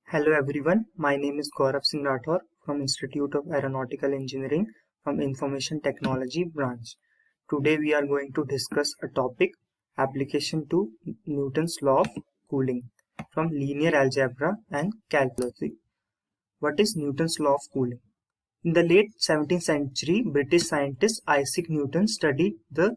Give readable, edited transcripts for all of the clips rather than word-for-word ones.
Hello everyone, my name is Gaurav Singh Rathore from Institute of Aeronautical Engineering from Information Technology branch. Today we are going to discuss a topic application to Newton's law of cooling from linear algebra and calculus. What is Newton's law of cooling? In the late 17th century, British scientist Isaac Newton studied the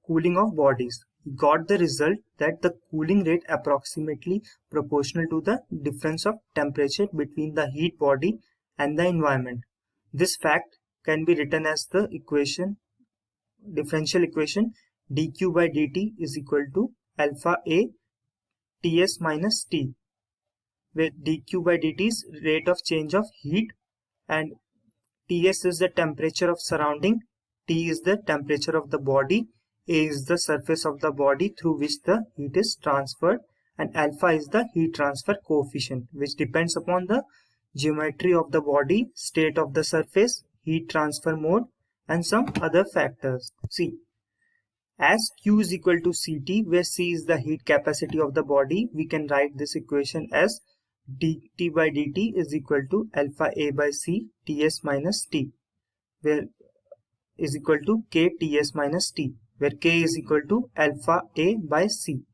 cooling of bodies. He got the result that the cooling rate approximately proportional to the difference of temperature between the heat body and the environment. This fact can be written as the differential equation dq by dt is equal to alpha a ts minus t, where dq by dt is rate of change of heat and Ts is the temperature of surrounding, T is the temperature of the body, A is the surface of the body through which the heat is transferred, and alpha is the heat transfer coefficient, which depends upon the geometry of the body, state of the surface, heat transfer mode, and some other factors. See, as Q is equal to Ct, where C is the heat capacity of the body, we can write this equation as dt by dt is equal to alpha a by c ts minus t, where is equal to k ts minus t, where k is equal to alpha a by c.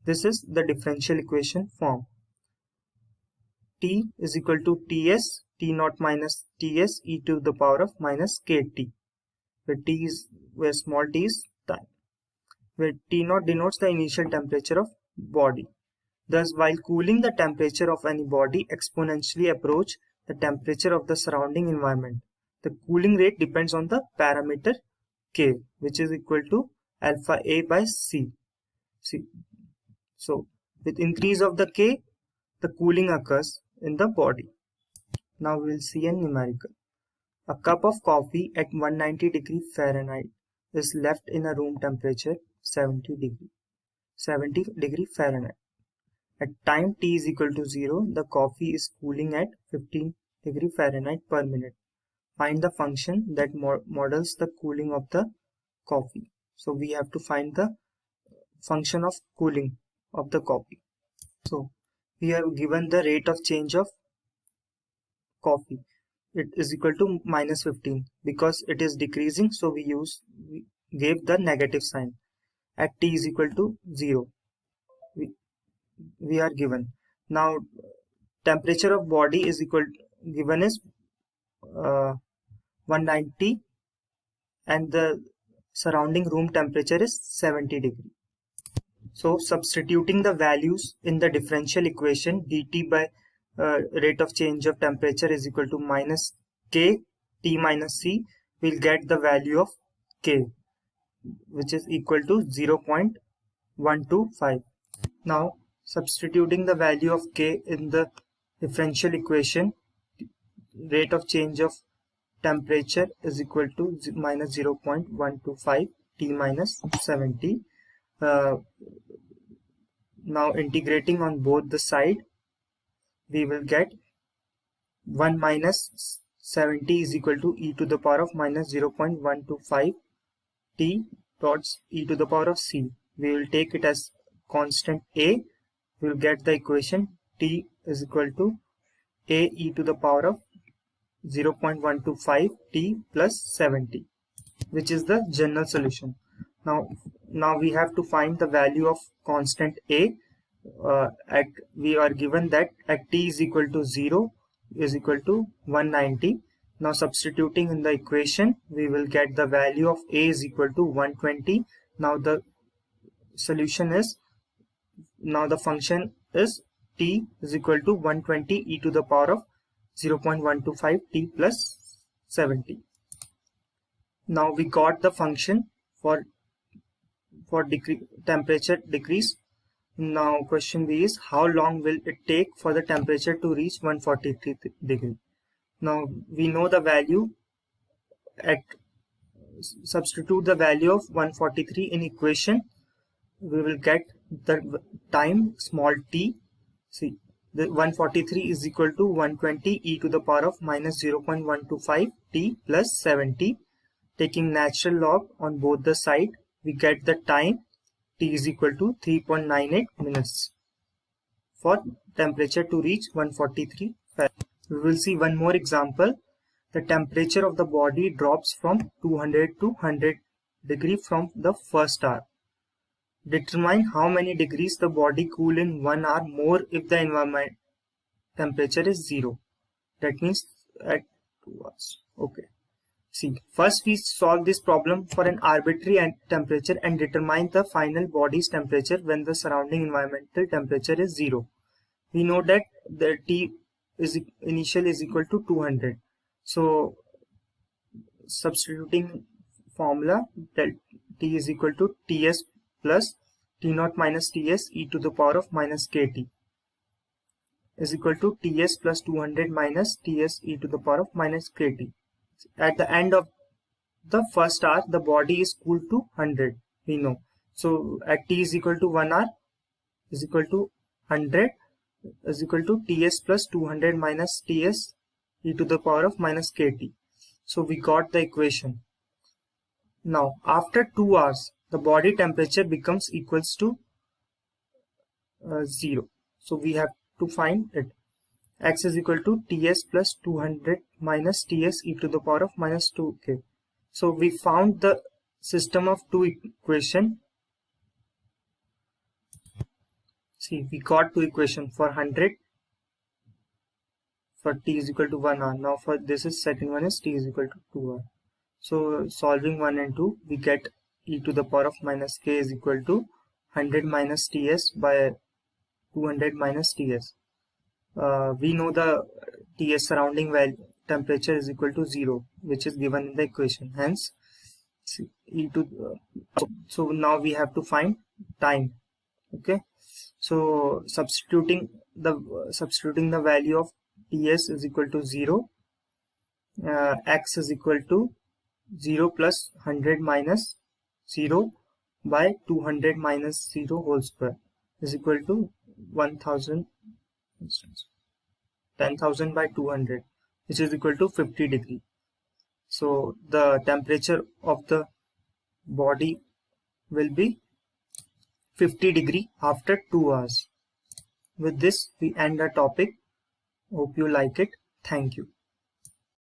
This is the differential equation form. T is equal to ts t naught minus ts e to the power of minus kt, where small t is time, where T naught denotes the initial temperature of body. Thus, while cooling, the temperature of any body exponentially approach the temperature of the surrounding environment. The cooling rate depends on the parameter K, which is equal to alpha A by C. So, with increase of the K, the cooling occurs in the body. Now we will see a numerical. A cup of coffee at 190 degree Fahrenheit is left in a room temperature 70 degree Fahrenheit. At time t is equal to 0, the coffee is cooling at 15 degree Fahrenheit per minute. Find the function that models the cooling of the coffee. So we have to find the function of cooling of the coffee. So we have given the rate of change of coffee. It is equal to minus 15. Because it is decreasing, so we gave the negative sign. At t is equal to 0. We are given. Now temperature of body is given is 190 and the surrounding room temperature is 70 degree. So substituting the values in the differential equation, dt by rate of change of temperature is equal to minus k t minus c, we'll get the value of k, which is equal to 0.125. Now substituting the value of k in the differential equation, rate of change of temperature is equal to minus 0.125 t minus 70. Now integrating on both the side, we will get 1 minus 70 is equal to e to the power of minus 0.125 t dots e to the power of c. We will take it as constant a. We will get the equation t is equal to a e to the power of 0.125 t plus 70, which is the general solution. Now we have to find the value of constant a. We are given that at t is equal to 0 is equal to 190. Now substituting in the equation, we will get the value of a is equal to 120. Now the solution is, now the function is t is equal to 120 e to the power of 0.125 t plus 70. Now we got the function for temperature decrease. Now question B is, how long will it take for the temperature to reach 143 degree? Now we know the value. Substitute the value of 143 in equation, we will get the time small t. See, the 143 is equal to 120 e to the power of minus 0.125 t plus 70. Taking natural log on both the side, we get the time t is equal to 3.98 minutes. for temperature to reach 143 Fahrenheit. We will see one more example. The temperature of the body drops from 200 to 100 degree from the first hour. Determine how many degrees the body cool in 1 hour more if the environment temperature is 0. That means at 2 hours. Okay. See, first we solve this problem for an arbitrary temperature and determine the final body's temperature when the surrounding environmental temperature is 0. We know that the T is initial is equal to 200. So substituting formula, that T is equal to Ts plus T0 minus Ts e to the power of minus Kt is equal to Ts plus 200 minus Ts e to the power of minus Kt. At the end of the first hour, the body is cooled to 100, we know. So at T is equal to 1 hour is equal to 100 is equal to Ts plus 200 minus Ts e to the power of minus Kt. So we got the equation. Now after 2 hours, the body temperature becomes equals to 0. So we have to find it. X is equal to Ts plus 200 minus Ts e to the power of minus 2k. So we found the system of two equation. See, we got two equation for 100 for T is equal to 1 hour. Now for this is second one is T is equal to 2 hour. So solving 1 and 2, we get e to the power of minus k is equal to 100 minus Ts by 200 minus Ts. We know the Ts surrounding value temperature is equal to 0, which is given in the equation. Hence, so now we have to find time. Okay, so substituting the value of Ts is equal to 0, x is equal to 0 plus 100 minus 0 by 200 minus 0 whole square is equal to 1000 by 200, which is equal to 50 degree. So the temperature of the body will be 50 degree after 2 hours. With this we end our topic. Hope you like it. Thank you.